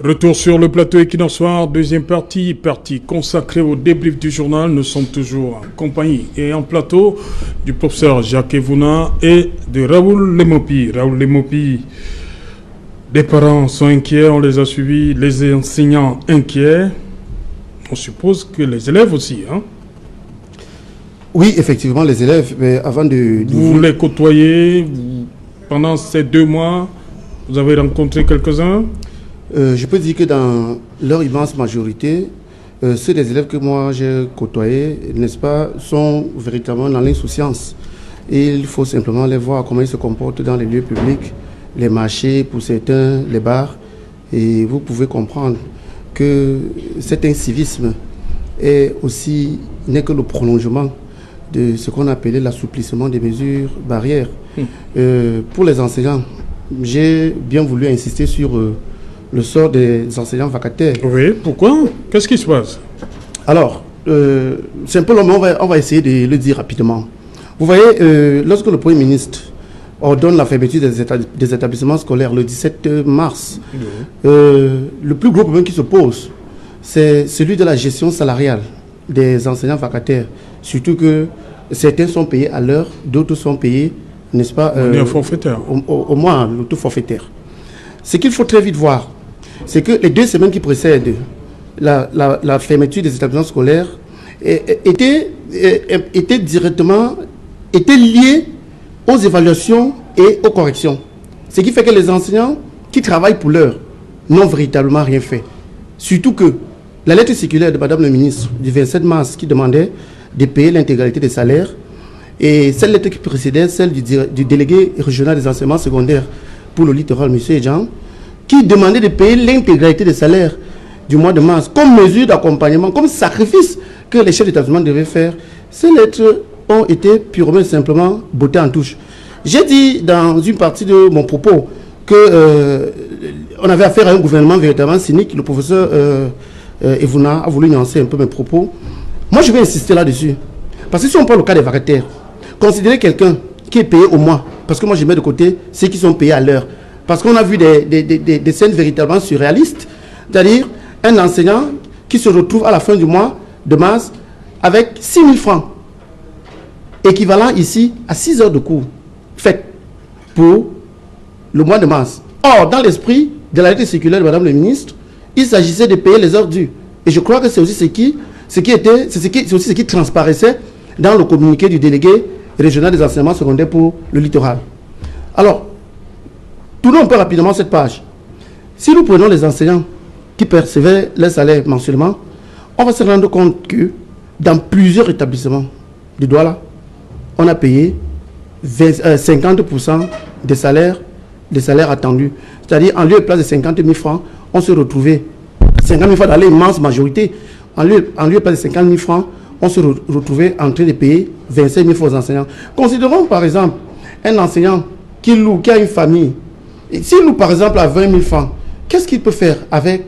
Retour sur le plateau Equinoxoir, deuxième partie consacrée au débrief du journal. Nous sommes toujours en compagnie et en plateau du professeur Jacques Evouna et de Raoul Lemopi. Raoul Lemopi, les parents sont inquiets, on les a suivis, les enseignants inquiets. On suppose que les élèves aussi, hein? Oui, effectivement, les élèves, mais avant de... Vous les côtoyez pendant ces 2 mois, vous avez rencontré quelques-uns? Je peux dire que dans leur immense majorité, ceux des élèves que moi j'ai côtoyés, n'est-ce pas, sont véritablement dans l'insouciance. Et il faut simplement les voir comment ils se comportent dans les lieux publics, les marchés, pour certains, les bars. Et vous pouvez comprendre que cet incivisme n'est que le prolongement de ce qu'on appelait l'assouplissement des mesures barrières. Pour les enseignants, j'ai bien voulu insister sur le sort des enseignants vacataires. Oui, pourquoi? Qu'est-ce qui se passe? Alors, simplement, on va essayer de le dire rapidement. Vous voyez, lorsque le Premier ministre ordonne la fermeture des établissements scolaires le 17 mars, le plus gros problème qui se pose, c'est celui de la gestion salariale des enseignants vacataires. Surtout que certains sont payés à l'heure, d'autres sont payés, n'est-ce pas, forfaitaire. Au moins le tout forfaitaire. Ce qu'il faut très vite voir, c'est que les 2 semaines qui précèdent la fermeture des établissements scolaires étaient liées aux évaluations et aux corrections. Ce qui fait que les enseignants qui travaillent pour l'heure n'ont véritablement rien fait. Surtout que la lettre circulaire de Madame le ministre du 27 mars qui demandait de payer l'intégralité des salaires, et cette lettre qui précédait celle du délégué régional des enseignements secondaires pour le littoral, M. Jean, qui demandait de payer l'intégralité des salaires du mois de mars comme mesure d'accompagnement, comme sacrifice que les chefs d'établissement devaient faire. Ces lettres ont été purement et simplement bottées en touche. J'ai dit dans une partie de mon propos que on avait affaire à un gouvernement véritablement cynique. Le professeur Evouna a voulu nuancer un peu mes propos. Moi, je vais insister là-dessus. Parce que si on prend le cas des vacataires, considérez quelqu'un qui est payé au mois, parce que moi je mets de côté ceux qui sont payés à l'heure. Parce qu'on a vu des scènes véritablement surréalistes, c'est-à-dire un enseignant qui se retrouve à la fin du mois de mars avec 6 000 francs, équivalent ici à 6 heures de cours faites pour le mois de mars. Or, dans l'esprit de la lettre circulaire de Madame le ministre, il s'agissait de payer les heures dues. Et je crois que c'est aussi ce qui transparaissait dans le communiqué du délégué régional des enseignements secondaires pour le littoral. Alors, tournons un peu rapidement cette page. Si nous prenons les enseignants qui percevaient leur salaire mensuellement, on va se rendre compte que dans plusieurs établissements de Douala, on a payé 50% des salaires attendus. C'est-à-dire, en lieu et place de 50 000 francs, on se retrouvait 50 000 francs dans l'immense majorité. En lieu et place de 50 000 francs, on se retrouvait en train de payer 25 000 francs aux enseignants. Considérons par exemple un enseignant qui a une famille. S'il loue par exemple à 20 000 francs, qu'est-ce qu'il peut faire avec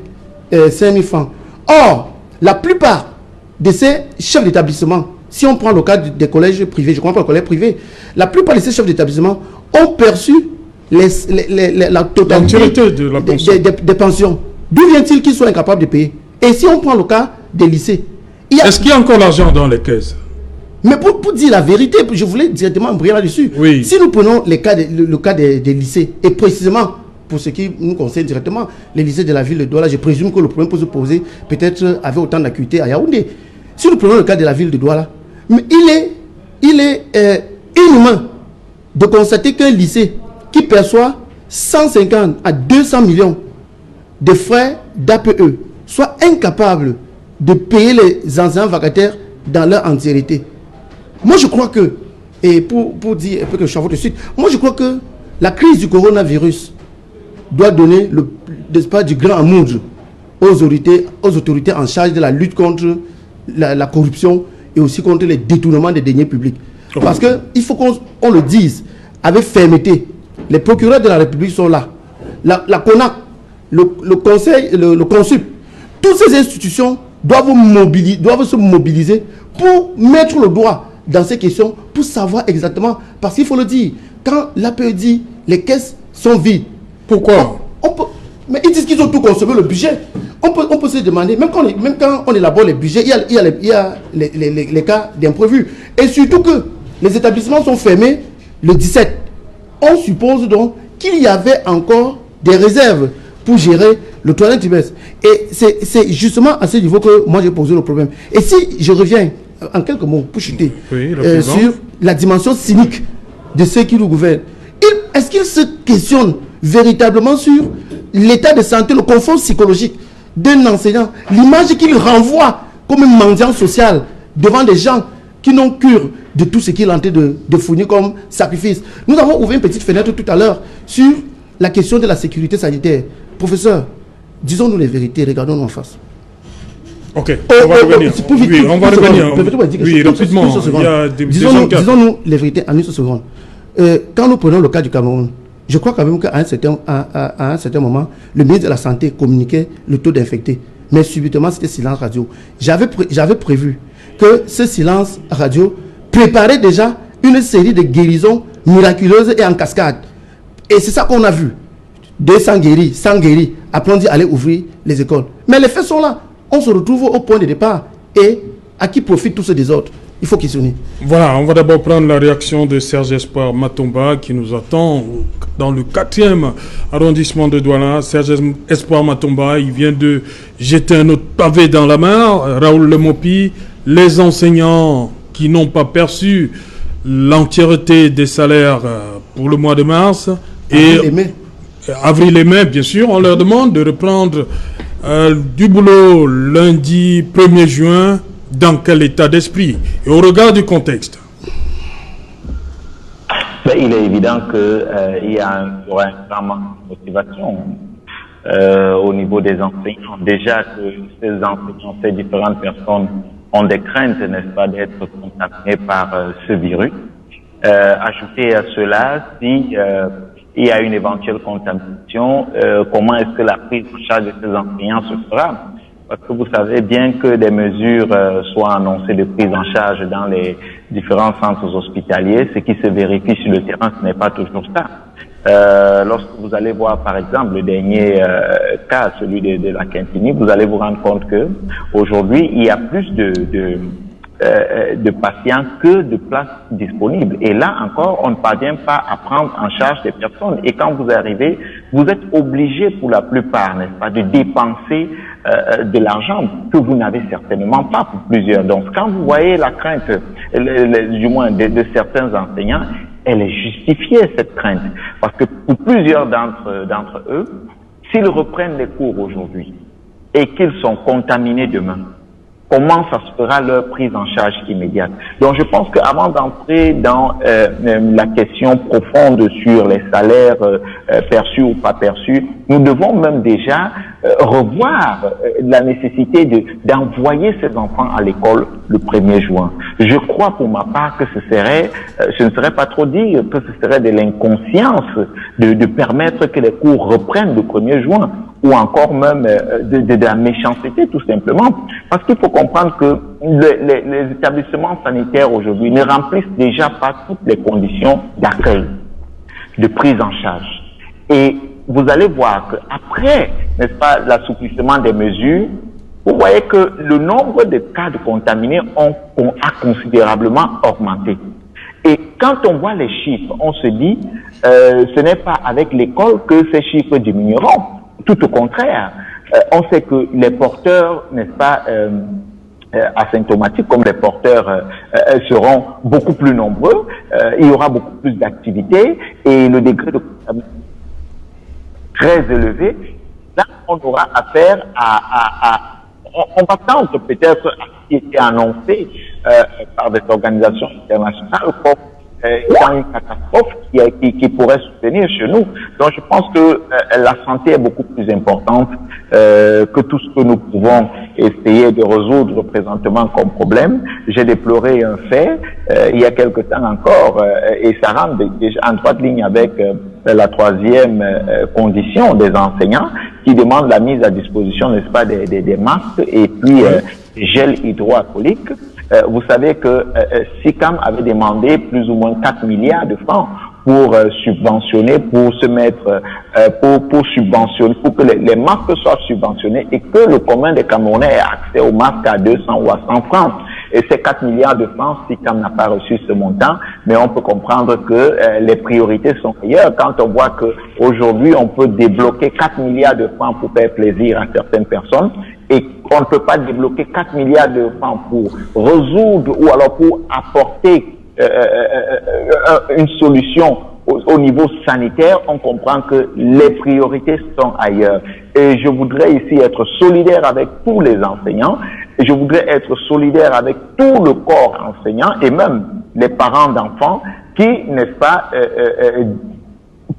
5 000 francs? Or, la plupart de ces chefs d'établissement, si on prend le cas des collèges privés, je ne comprends pas le collège privé, la plupart de ces chefs d'établissement ont perçu la totalité de la pension. Des pensions. D'où vient-il qu'ils soient incapables de payer? Et si on prend le cas des lycées, est-ce qu'il y a encore l'argent dans les caisses? Mais pour dire la vérité, je voulais directement embrayer là-dessus. Oui. Si nous prenons le cas des lycées, et précisément pour ce qui nous concerne directement, les lycées de la ville de Douala, je présume que le problème peut se poser peut-être avec autant d'acuité à Yaoundé. Si nous prenons le cas de la ville de Douala, mais il est inhumain de constater qu'un lycée qui perçoit 150 à 200 millions de frais d'APE soit incapable de payer les enseignants vacataires dans leur entièreté. Moi, je crois que, et pour dire un peu que je suis de suite, moi, je crois que la crise du coronavirus doit donner du grand amour aux autorités en charge de la lutte contre la corruption et aussi contre les détournements des deniers publics. Parce qu'il faut qu'on le dise avec fermeté. Les procureurs de la République sont là. La CONAC, le Conseil, le CONSUP, toutes ces institutions doivent se mobiliser pour mettre le doigt dans ces questions, pour savoir exactement, parce qu'il faut le dire, quand l'APE dit les caisses sont vides. Pourquoi? Mais il Ils disent qu'ils ont tout consommé, le budget. On peut se demander, même quand on élabore les budgets, il y a les cas d'imprévus. Et surtout que les établissements sont fermés le 17. On suppose donc qu'il y avait encore des réserves pour gérer le tournoi trimestre. Et c'est justement à ce niveau que moi j'ai posé le problème. Et si je reviens en quelques mots pour chuter sur la dimension cynique de ceux qui nous gouvernent, est-ce qu'ils se questionnent véritablement sur l'état de santé, le confort psychologique d'un enseignant, l'image qu'il renvoie comme un mendiant social devant des gens qui n'ont cure de tout ce qu'il est en train de fournir comme sacrifice. Nous avons ouvert une petite fenêtre tout à l'heure sur la question de la sécurité sanitaire. Professeur, disons-nous les vérités, regardons-nous en face. Ok, on va revenir. Oui, on va revenir. Oui, rapidement. Disons-nous les vérités en une seconde. Quand nous prenons le cas du Cameroun, je crois quand même qu'à un certain moment, le ministre de la Santé communiquait le taux d'infectés. Mais subitement, c'était silence radio. J'avais prévu que ce silence radio préparait déjà une série de guérisons miraculeuses et en cascade. Et c'est ça qu'on a vu. 200 guéris, 100 guéris. Après, on dit allez ouvrir les écoles. Mais les faits sont là. On se retrouve au point de départ. Et à qui profite tout ce désordre? Il faut questionner. Voilà, on va d'abord prendre la réaction de Serge Espoir Matomba qui nous attend dans le 4e arrondissement de Douala. Serge Espoir Matomba, il vient de jeter un autre pavé dans la mare. Raoul Lemopi, les enseignants qui n'ont pas perçu l'entièreté des salaires pour le mois de mars et avril et mai, bien sûr, on leur demande de reprendre du boulot lundi 1er juin. Dans quel état d'esprit et au regard du contexte? Il est évident qu'il y aura un grand manque de motivation au niveau des enseignants. Déjà que ces enseignants, ces différentes personnes ont des craintes, n'est-ce pas, d'être contaminés par ce virus. Ajouter à cela, si il y a une éventuelle contamination, comment est-ce que la prise en charge de ces enseignants se fera? Parce que vous savez bien que des mesures soient annoncées de prise en charge dans les différents centres hospitaliers. Ce qui se vérifie sur le terrain, ce n'est pas toujours ça. Lorsque vous allez voir, par exemple, le dernier cas, celui de la Quintini, vous allez vous rendre compte que aujourd'hui, il y a plus de patients que de places disponibles. Et là encore, on ne parvient pas à prendre en charge des personnes. Et quand vous arrivez, vous êtes obligé pour la plupart, n'est-ce pas, de dépenser de l'argent que vous n'avez certainement pas pour plusieurs. Donc, quand vous voyez la crainte, du moins de certains enseignants, elle est justifiée, cette crainte. Parce que pour plusieurs d'entre eux, s'ils reprennent les cours aujourd'hui et qu'ils sont contaminés demain, comment ça se fera leur prise en charge immédiate? Donc je pense qu'avant d'entrer dans la question profonde sur les salaires perçus ou pas perçus, nous devons même déjà revoir la nécessité d'envoyer ces enfants à l'école le 1er juin. Je crois pour ma part que ce ne serait pas trop dire que ce serait de l'inconscience de permettre que les cours reprennent le 1er juin. Ou encore même de la méchanceté, tout simplement. Parce qu'il faut comprendre que les établissements sanitaires aujourd'hui ne remplissent déjà pas toutes les conditions d'accueil, de prise en charge. Et vous allez voir qu'après, n'est-ce pas, l'assouplissement des mesures, vous voyez que le nombre de cas de contaminés a considérablement augmenté. Et quand on voit les chiffres, on se dit, ce n'est pas avec l'école que ces chiffres diminueront. Tout au contraire, on sait que les porteurs, n'est-ce pas, asymptomatiques comme les porteurs seront beaucoup plus nombreux, il y aura beaucoup plus d'activités et le degré de contamination très élevé. Là, on aura affaire on va tendre peut-être à ce qui était annoncé par des organisations internationales comme dans une catastrophe qui pourrait soutenir chez nous. Donc je pense que la santé est beaucoup plus importante que tout ce que nous pouvons essayer de résoudre présentement comme problème. J'ai déploré un fait il y a quelque temps encore et ça rentre déjà en droite ligne avec la 3e condition des enseignants qui demande la mise à disposition, n'est-ce pas, des masques et puis des gels hydroalcooliques. Vous savez que SICAM avait demandé plus ou moins 4 milliards de francs pour subventionner, pour se mettre, pour subventionner, pour que les masques soient subventionnés et que le commun des Camerounais ait accès aux masques à 200 ou à 100 francs. Et ces 4 milliards de francs, SICAM n'a pas reçu ce montant, mais on peut comprendre que les priorités sont ailleurs. Quand on voit que aujourd'hui on peut débloquer 4 milliards de francs pour faire plaisir à certaines personnes, et on ne peut pas débloquer 4 milliards de francs pour résoudre ou alors pour apporter une solution au niveau sanitaire, on comprend que les priorités sont ailleurs. Et je voudrais ici être solidaire avec tous les enseignants, et je voudrais être solidaire avec tout le corps enseignant et même les parents d'enfants qui, n'est-ce pas,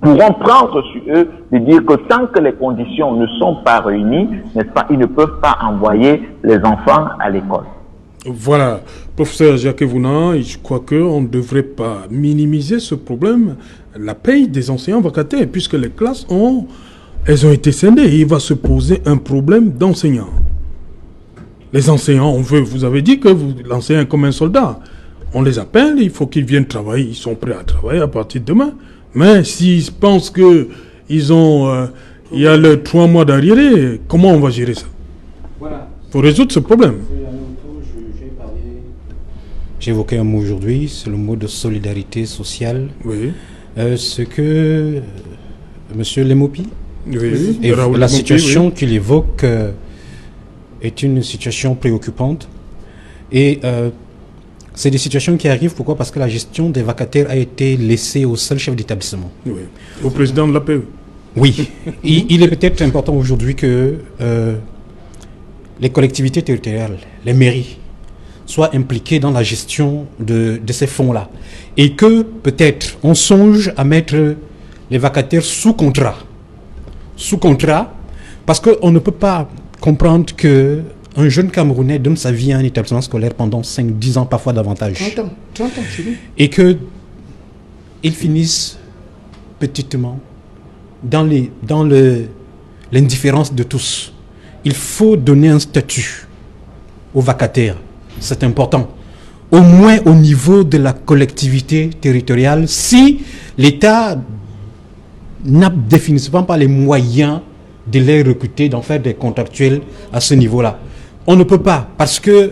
pourront prendre sur eux de dire que tant que les conditions ne sont pas réunies, n'est-ce pas, ils ne peuvent pas envoyer les enfants à l'école. Voilà, professeur Jacques Vuna, je crois qu'on ne devrait pas minimiser ce problème, la paye des enseignants vacataires, puisque les classes elles ont été scindées. Il va se poser un problème d'enseignants. Les enseignants, vous avez dit que l'enseignant est comme un soldat. On les appelle, il faut qu'ils viennent travailler, ils sont prêts à travailler à partir de demain. Mais s'ils pensent que il y a le 3 mois d'arriéré, comment on va gérer ça? Voilà. Pour résoudre ce problème. J'ai évoqué un mot aujourd'hui, c'est le mot de solidarité sociale. Oui. Ce que M. Lemopi, Oui. et Raoul la Lemopi, situation oui. qu'il évoque est une situation préoccupante. Et c'est des situations qui arrivent, pourquoi? Parce que la gestion des vacataires a été laissée au seul chef d'établissement. Oui. Au président de l'APE. Oui. Il est peut-être important aujourd'hui que les collectivités territoriales, les mairies, soient impliquées dans la gestion de ces fonds-là. Et que peut-être on songe à mettre les vacataires sous contrat. Sous contrat, parce qu'on ne peut pas comprendre qu'un jeune Camerounais donne sa vie à un établissement scolaire pendant 5-10 ans, parfois davantage. 30 ans, c'est lui. Et qu'ils finissent petitement dans l'indifférence de tous. Il faut donner un statut aux vacataires. C'est important. Au moins au niveau de la collectivité territoriale, si l'État n'a définitivement pas les moyens de les recruter, d'en faire des contractuels à ce niveau-là. On ne peut pas, parce que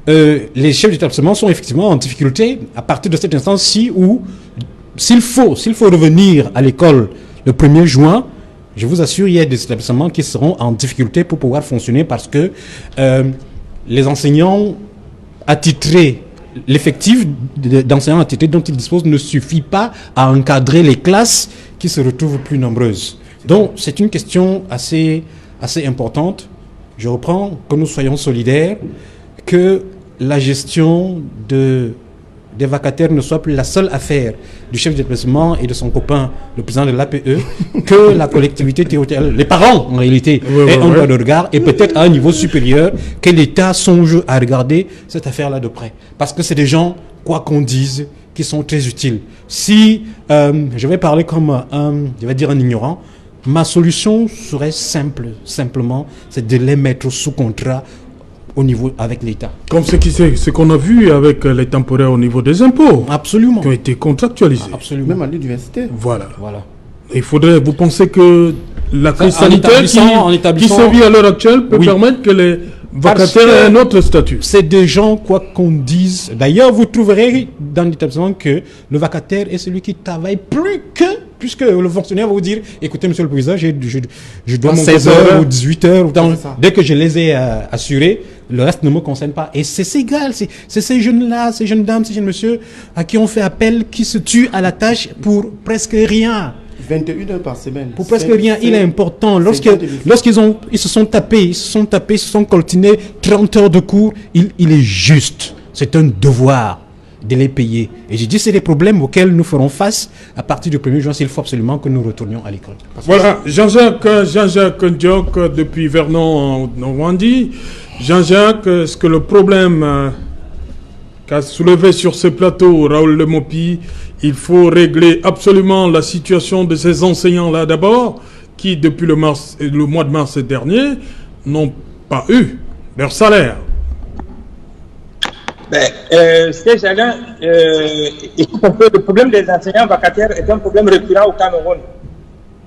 les chefs d'établissement sont effectivement en difficulté à partir de cette instance-ci où, s'il faut revenir à l'école le 1er juin, je vous assure, il y a des établissements qui seront en difficulté pour pouvoir fonctionner parce que les enseignants attitrés, l'effectif d'enseignants attitrés dont ils disposent ne suffit pas à encadrer les classes qui se retrouvent plus nombreuses. Donc, c'est une question assez importante. Je reprends, que nous soyons solidaires, que la gestion des vacataires ne soit plus la seule affaire du chef d'établissement et de son copain, le président de l'APE, que la collectivité territoriale, les parents en réalité, aient un droit de regard et peut-être à un niveau supérieur, que l'État songe à regarder cette affaire-là de près. Parce que c'est des gens, quoi qu'on dise, qui sont très utiles. Si je vais parler comme un ignorant, ma solution serait simplement, c'est de les mettre sous contrat au niveau avec l'État. Comme ce qu'on a vu avec les temporaires au niveau des impôts. Absolument. Qui ont été contractualisés. Absolument. Même à l'université. Voilà. Il faudrait, vous pensez que la crise sanitaire qui sévit à l'heure actuelle peut permettre que les vacataires aient un autre statut? C'est des gens, quoi qu'on dise. D'ailleurs, vous trouverez dans l'établissement que le vacataire est celui qui travaille plus que, puisque le fonctionnaire va vous dire, écoutez, monsieur le président, je dois 16 heures ou 18 heures. Dès que je les ai assurés, le reste ne me concerne pas. Et c'est égal. C'est ces jeunes-là, ces jeunes dames, ces jeunes messieurs à qui on fait appel, qui se tuent à la tâche pour presque rien. 21 heures par semaine. Pour presque rien, il est important. Lorsqu'ils se sont tapés, se sont coltinés 30 heures de cours, il est juste. C'est un devoir de les payer. Et je dis, c'est des problèmes auxquels nous ferons face à partir du 1er juin, s'il faut absolument que nous retournions à l'école. Voilà, Jean-Jacques Ndiok depuis Vernon en Rwandie. Jean-Jacques, est-ce que le problème qu'a soulevé sur ce plateau Raoul Lemopi, il faut régler absolument la situation de ces enseignants-là d'abord, qui depuis le mois de mars dernier n'ont pas eu leur salaire? Ces jalons, écoute un peu, le problème des enseignants vacataires est un problème récurrent au Cameroun.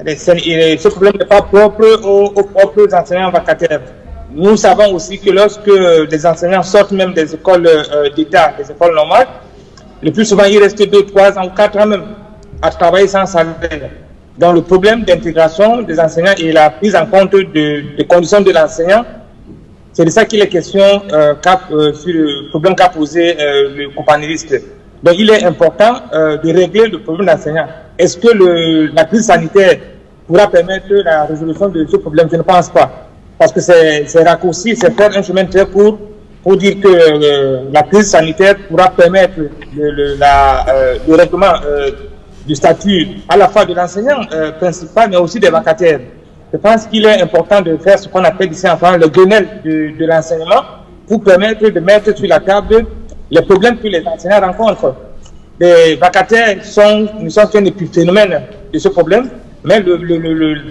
Ce problème n'est pas propre aux propres enseignants vacataires. Nous savons aussi que lorsque les enseignants sortent même des écoles d'État, des écoles normales, le plus souvent, ils restent 2, 3 ans, 4 ans même à travailler sans salaire. Donc le problème d'intégration des enseignants et la prise en compte des conditions de l'enseignant, c'est de ça qu'il est question sur le problème qu'a posé le compagnoniste. Donc il est important de régler le problème d'enseignants. Est-ce que la crise sanitaire pourra permettre la résolution de ce problème? Je ne pense pas. Parce que c'est raccourci, c'est faire un chemin très court pour dire que la crise sanitaire pourra permettre le règlement du statut à la fois de l'enseignant principal, mais aussi des vacataires. Je pense qu'il est important de faire ce qu'on appelle ici en France le Grenelle de l'enseignement pour permettre de mettre sur la table les problèmes que les enseignants rencontrent. Les vacataires ne sont qu'un épiphénomène de ce problème, mais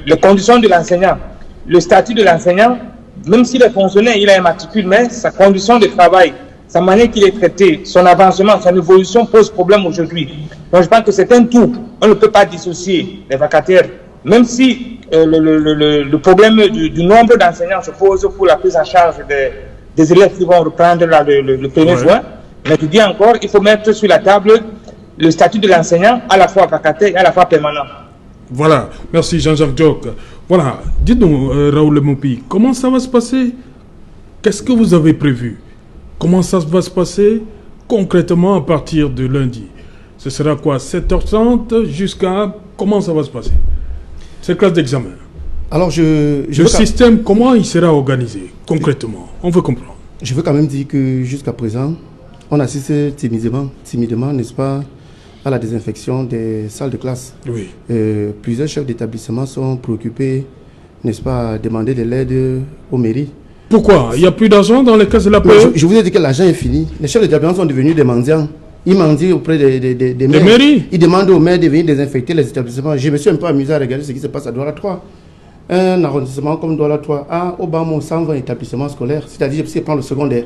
les conditions de l'enseignant, le statut de l'enseignant, même s'il est fonctionnaire, il a un matricule, mais sa condition de travail, sa manière qu'il est traité, son avancement, son évolution pose problème aujourd'hui. Donc je pense que c'est un tout. On ne peut pas dissocier les vacataires, même si le problème du nombre d'enseignants se pose pour la prise en charge des élèves qui vont reprendre le 1er juin. Mais je dis encore, il faut mettre sur la table le statut de l'enseignant à la fois vacataire et à la fois permanent. Voilà, merci Jean-Jacques Diok. Voilà, dites-nous Raoul Lemopi, comment ça va se passer? Qu'est-ce que vous avez prévu? Comment ça va se passer concrètement à partir de lundi? Ce sera quoi, 7h30 jusqu'à... Comment ça va se passer? Cette classe d'examen. Alors le système, comment il sera organisé concrètement? On veut comprendre. Je veux quand même dire que jusqu'à présent, on assiste timidement, n'est-ce pas, à la désinfection des salles de classe. Oui. Plusieurs chefs d'établissement sont préoccupés, n'est-ce pas, à demander de l'aide aux mairies. Pourquoi? Il n'y a plus d'argent dans les caisses de la PE? Je vous ai dit que l'argent est fini. Les chefs d'établissement sont devenus des mendiants. Ils mendient auprès des maires. Mairies. Ils demandent aux maires de venir désinfecter les établissements. Je me suis un peu amusé à regarder ce qui se passe à Douala 3. Un arrondissement comme Douala 3 a au bas mot 120 établissements scolaires, c'est-à-dire si je prends le secondaire.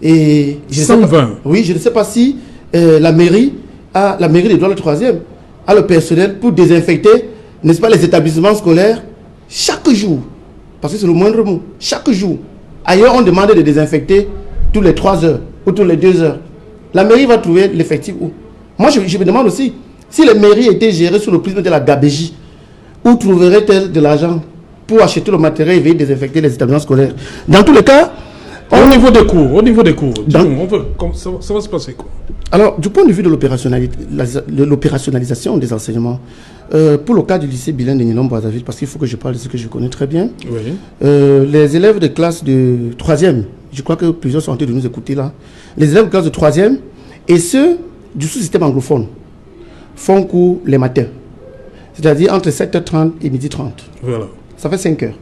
Et 120. Oui, je ne sais pas si la mairie de Douala 3e a le personnel pour désinfecter, n'est-ce pas, les établissements scolaires chaque jour. Parce que c'est le moindre mot. Chaque jour. Ailleurs, on demande de désinfecter tous les 3 heures ou tous les 2 heures. La mairie va trouver l'effectif où? Moi, je me demande aussi, si les mairies étaient gérées sous le prisme de la gabégie, où trouverait-elle de l'argent pour acheter le matériel et venir désinfecter les établissements scolaires? Dans tous les cas... Au niveau des cours, ça va se passer quoi? Alors, du point de vue de l'opérationnalisation des enseignements, pour le cas du lycée bilingue de Nilom-Brazzaville, parce qu'il faut que je parle de ce que je connais très bien, oui. Les élèves de classe de 3e, je crois que plusieurs sont en train de nous écouter là, les élèves de classe de 3e et ceux du sous-système anglophone font cours les matins, c'est-à-dire entre 7h30 et 12h30. Voilà. Ça fait 5 heures.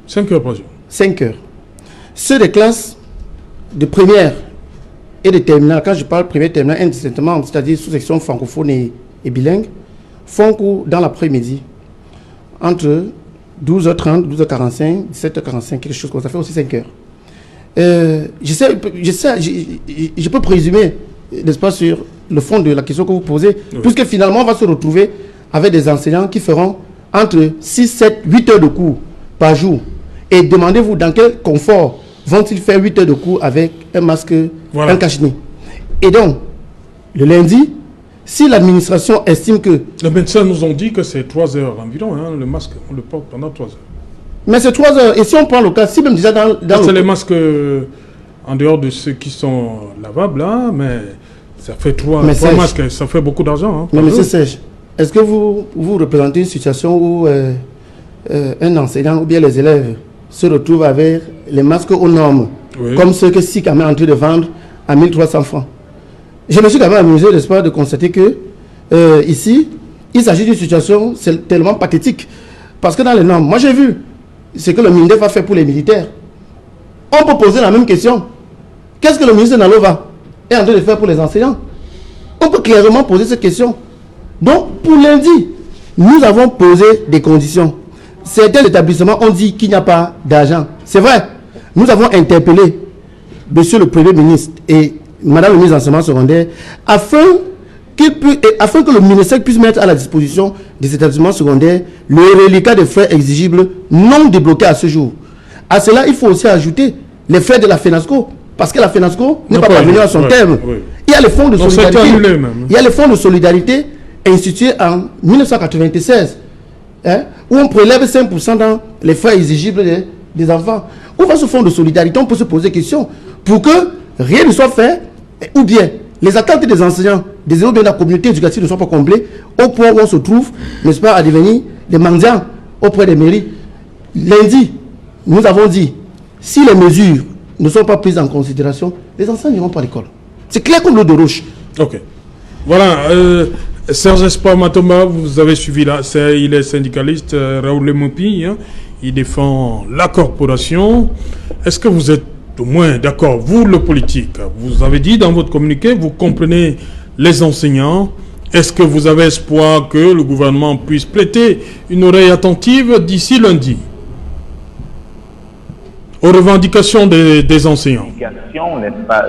5 heures par jour. 5 heures. Ceux des classes de première et de terminale, quand je parle première terminale indistinctement, c'est-à-dire sous-section francophone et bilingue, font cours dans l'après-midi entre 12h30, 12h45, 17h45, quelque chose comme ça, ça fait aussi 5 heures. Je peux présumer, n'est-ce pas, sur le fond de la question que vous posez, oui. Puisque finalement on va se retrouver avec des enseignants qui feront entre 6, 7, 8 heures de cours par jour. Et demandez-vous dans quel confort vont-ils faire 8 heures de cours avec un masque, voilà. Un cache-nez. Et donc, le lundi, si l'administration estime que... Les médecins nous ont dit que c'est 3 heures environ, hein, le masque, on le porte pendant 3 heures. Mais c'est 3 heures. Et si on prend le cas, si même déjà dans c'est les masques en dehors de ceux qui sont lavables, là, mais ça fait 3 masques, ça fait beaucoup d'argent. Hein, mais monsieur Serge, est-ce que vous représentez une situation où un enseignant ou bien les élèves se retrouvent avec les masques aux normes, oui. Comme ceux que SICAM est en train de vendre à 1300 francs? Je me suis quand même amusé, n'est-ce pas, de constater que ici, il s'agit d'une situation tellement pathétique. Parce que dans les normes, moi j'ai vu ce que le MINDEF a fait pour les militaires. On peut poser la même question. Qu'est-ce que le ministre Nalova est en train de faire pour les enseignants? On peut clairement poser cette question. Donc, pour lundi, nous avons posé des conditions. Certains établissements ont dit qu'il n'y a pas d'argent. C'est vrai. Nous avons interpellé monsieur le Premier ministre et Madame le ministre de l'enseignement secondaire, afin que le ministère puisse mettre à la disposition des établissements secondaires le reliquat des frais exigibles non débloqués à ce jour. À cela, il faut aussi ajouter les frais de la FENASCO, parce que la FENASCO n'est pas parvenue à son terme. Oui. Il y a les fonds de solidarité. Il y a les fonds de solidarité institués en 1996, où on prélève 5% dans les frais exigibles des enfants. Où va ce fonds de solidarité? On peut se poser des questions pour que rien ne soit fait, ou bien les attentes des enseignants, des élèves de la communauté éducative ne soient pas comblées, au point où on se trouve, n'est-ce pas, à devenir des mendiants auprès des mairies. Lundi, nous avons dit, si les mesures ne sont pas prises en considération, les enfants n'iront pas à l'école. C'est clair comme l'eau de roche. Ok. Voilà. Serge Espoir Matoma, vous avez suivi là. Il est syndicaliste. Raoul Lemopi, hein, il défend la corporation. Est-ce que vous êtes au moins d'accord, vous le politique? Vous avez dit dans votre communiqué, vous comprenez les enseignants. Est-ce que vous avez espoir que le gouvernement puisse prêter une oreille attentive d'ici lundi aux revendications des enseignants? N'est-ce pas?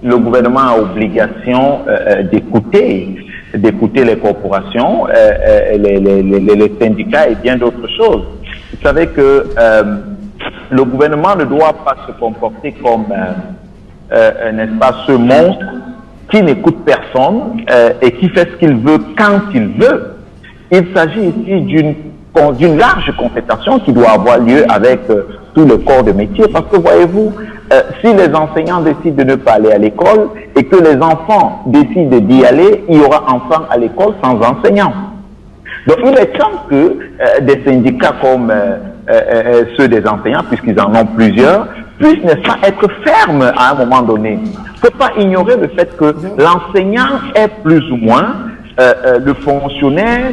Le gouvernement a obligation d'écouter les corporations, les syndicats et bien d'autres choses. Vous savez que le gouvernement ne doit pas se comporter comme, n'est-ce pas, ce monstre qui n'écoute personne et qui fait ce qu'il veut quand il veut. Il s'agit ici d'une large concertation qui doit avoir lieu avec tout le corps de métier, parce que voyez-vous, si les enseignants décident de ne pas aller à l'école et que les enfants décident d'y aller, il y aura enfants à l'école sans enseignants. Donc il est temps que des syndicats comme ceux des enseignants, puisqu'ils en ont plusieurs, puissent, n'est-ce pas, être fermes à un moment donné. Il ne faut pas ignorer le fait que l'enseignant est plus ou moins le fonctionnaire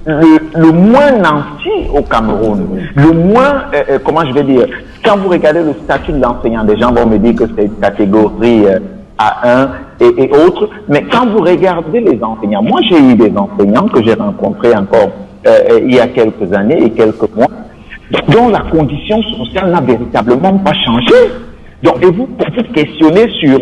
le moins nanti au Cameroun, le moins, comment je vais dire, quand vous regardez le statut de l'enseignant, des gens vont me dire que c'est une catégorie A1 et autres, mais quand vous regardez les enseignants, moi j'ai eu des enseignants que j'ai rencontrés encore il y a quelques années et quelques mois, dont la condition sociale n'a véritablement pas changé. Donc, et vous questionnez sur,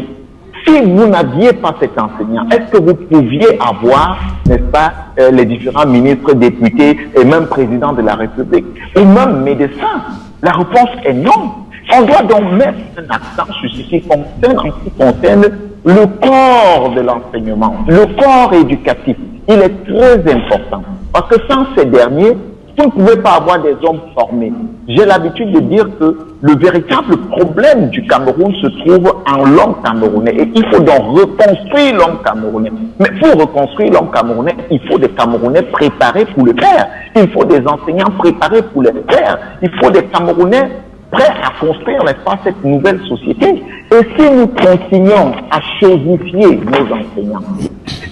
si vous n'aviez pas cet enseignant, est-ce que vous pouviez avoir, n'est-ce pas, les différents ministres, députés et même présidents de la République, ou même médecins? La réponse est non. On doit donc mettre un accent sur ce qui concerne le corps de l'enseignement, le corps éducatif. Il est très important. Parce que sans ces derniers, vous ne pouvez pas avoir des hommes formés. J'ai l'habitude de dire que le véritable problème du Cameroun se trouve en l'homme camerounais. Et il faut donc reconstruire l'homme camerounais. Mais pour reconstruire l'homme camerounais, il faut des Camerounais préparés pour le faire. Il faut des enseignants préparés pour le faire. Il faut des Camerounais prêts à construire, n'est-ce pas, cette nouvelle société. Et si nous continuons à chosifier nos enseignants,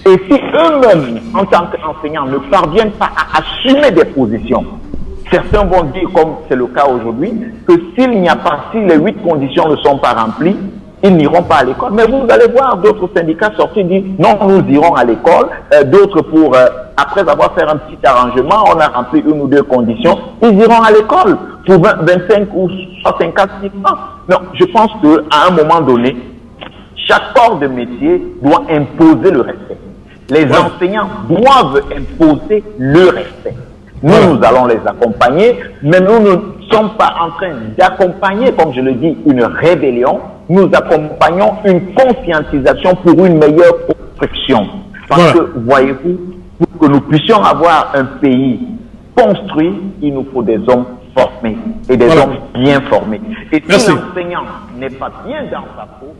et si eux-mêmes, en tant qu'enseignants, ne parviennent pas à assumer des positions, certains vont dire, comme c'est le cas aujourd'hui, que si les 8 conditions ne sont pas remplies, ils n'iront pas à l'école. Mais vous allez voir d'autres syndicats sortir et dire, non, nous irons à l'école. D'autres, après avoir fait un petit arrangement, on a rempli 1 ou 2 conditions, ils iront à l'école pour 25 ou 54 ans. Non, je pense qu'à un moment donné, chaque corps de métier doit imposer le respect. Les enseignants doivent imposer le respect. Nous allons les accompagner, mais nous ne sommes pas en train d'accompagner, comme je le dis, une rébellion. Nous accompagnons une conscientisation pour une meilleure construction. Parce que, voyez-vous, pour que nous puissions avoir un pays construit, il nous faut des hommes formés et des hommes bien formés. Et si l'enseignant n'est pas bien dans sa peau...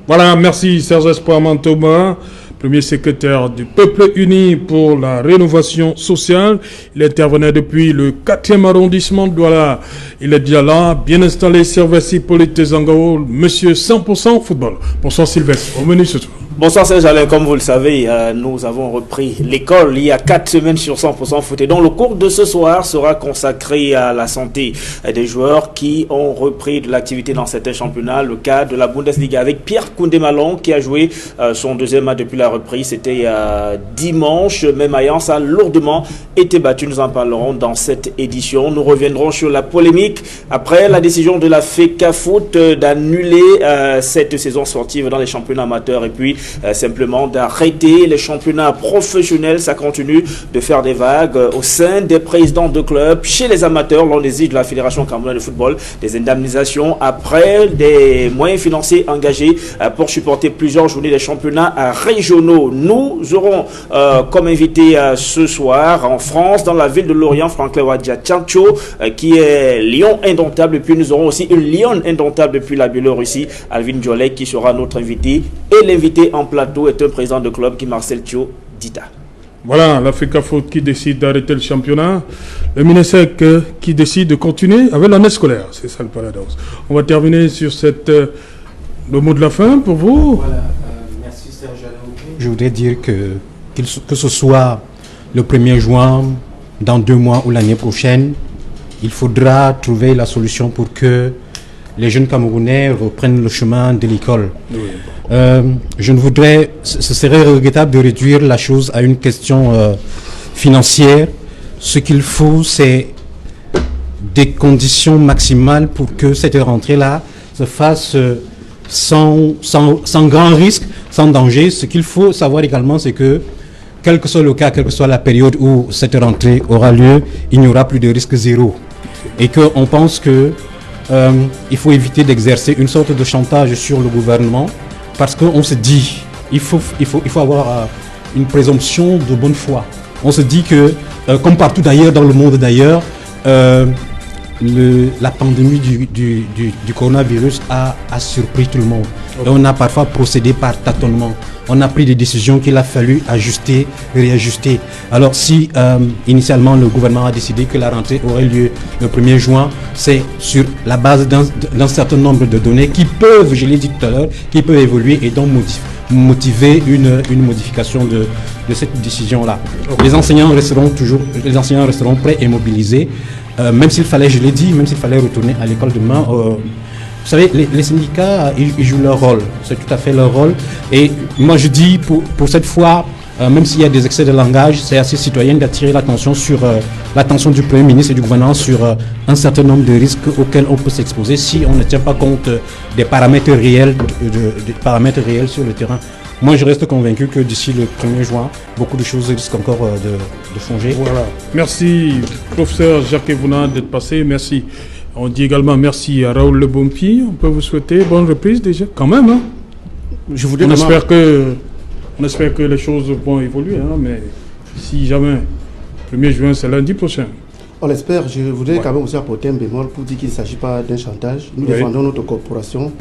Voilà, merci Serge Espoir Matoma, premier secrétaire du Peuple Uni pour la rénovation sociale. Il intervenait depuis le 4e arrondissement de Douala. Il est déjà là, bien installé, Sylvestre Hippolyte Zangao, monsieur 100% football. Bonsoir Sylvestre, au menu ce soir. Bonsoir Serge Alain, comme vous le savez, nous avons repris l'école il y a 4 semaines sur 100% foot. Et donc le cours de ce soir sera consacré à la santé des joueurs qui ont repris de l'activité dans certains championnats. Le cas de la Bundesliga avec Pierre Koundé-Malon qui a joué son deuxième match depuis la reprise. C'était dimanche, mais Mayence a lourdement été battu. Nous en parlerons dans cette édition. Nous reviendrons sur la polémique après la décision de la FECAFOOT d'annuler cette saison sportive dans les championnats amateurs et puis simplement d'arrêter les championnats professionnels. Ça continue de faire des vagues au sein des présidents de clubs. Chez les amateurs, l'on exige de la Fédération camerounaise de football des indemnisations après des moyens financiers engagés pour supporter plusieurs journées des championnats régionaux. Nous aurons comme invité ce soir en France, dans la ville de Lorient, Franklin Wadja-Tchancho, qui est lion indomptable. Et puis nous aurons aussi une lionne indomptable depuis la Biélorussie, Alvin Djolek, qui sera notre invité. Et l'invité en plateau est un président de club qui Marcel Thio Dita. Voilà, la FECAFOOT qui décide d'arrêter le championnat, le MINESEC qui décide de continuer avec l'année scolaire. C'est ça le paradoxe. On va terminer sur le mot de la fin pour vous. Voilà, merci Serge Alain. Je voudrais dire que ce soit le 1er juin, dans 2 mois ou l'année prochaine, il faudra trouver la solution pour que les jeunes Camerounais reprennent le chemin de l'école. Oui. Ce serait regrettable de réduire la chose à une question financière. Ce qu'il faut, c'est des conditions maximales pour que cette rentrée-là se fasse sans grand risque, sans danger. Ce qu'il faut savoir également, c'est que, quel que soit le cas, quelle que soit la période où cette rentrée aura lieu, il n'y aura plus de risque zéro. Et qu'on pense que il faut éviter d'exercer une sorte de chantage sur le gouvernement parce qu'on se dit, il faut avoir une présomption de bonne foi. On se dit que, comme partout d'ailleurs dans le monde d'ailleurs, la pandémie du coronavirus a surpris tout le monde. Et on a parfois procédé par tâtonnement. On a pris des décisions qu'il a fallu ajuster, réajuster. Alors si initialement le gouvernement a décidé que la rentrée aurait lieu le 1er juin, c'est sur la base d'un certain nombre de données qui peuvent, je l'ai dit tout à l'heure, qui peuvent évoluer et donc motiver une modification de cette décision-là. Les enseignants resteront prêts et mobilisés, même s'il fallait, je l'ai dit, même s'il fallait retourner à l'école demain. Vous savez, les syndicats, ils jouent leur rôle. C'est tout à fait leur rôle. Et moi, je dis, pour cette fois, même s'il y a des excès de langage, c'est assez citoyen d'attirer l'attention sur l'attention du Premier ministre et du gouvernement sur un certain nombre de risques auxquels on peut s'exposer si on ne tient pas compte des paramètres réels, sur le terrain. Moi, je reste convaincu que d'ici le 1er juin, beaucoup de choses risquent encore de changer. Voilà. Merci, professeur Jacques Evouna, d'être passé. Merci. On dit également merci à Raoul Lebompi. On peut vous souhaiter bonne reprise déjà, quand même. Hein. On espère que les choses vont évoluer, hein, mais si jamais, 1er juin, c'est lundi prochain. On l'espère. Je voudrais quand même aussi apporter un bémol pour dire qu'il ne s'agit pas d'un chantage. Nous défendons notre corporation.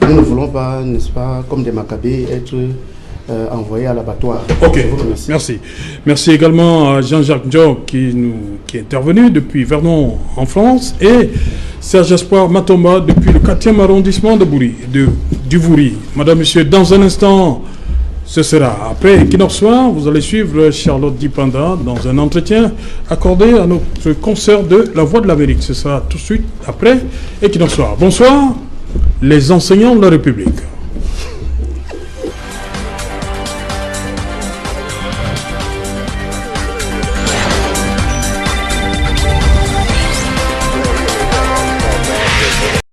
Nous ne voulons pas, n'est-ce pas, comme des Maccabées, être envoyés à l'abattoir. Ok, merci. Merci également à Jean-Jacques Diop qui est intervenu depuis Vernon en France et Serge Espoir Matomba depuis le 4e arrondissement du Vouri. Madame, Monsieur, dans un instant, ce sera après Equinox Soir, vous allez suivre Charlotte Dipanda dans un entretien accordé à notre concert de La Voix de l'Amérique. Ce sera tout de suite après Equinox Soir. Bonsoir, les enseignants de la République.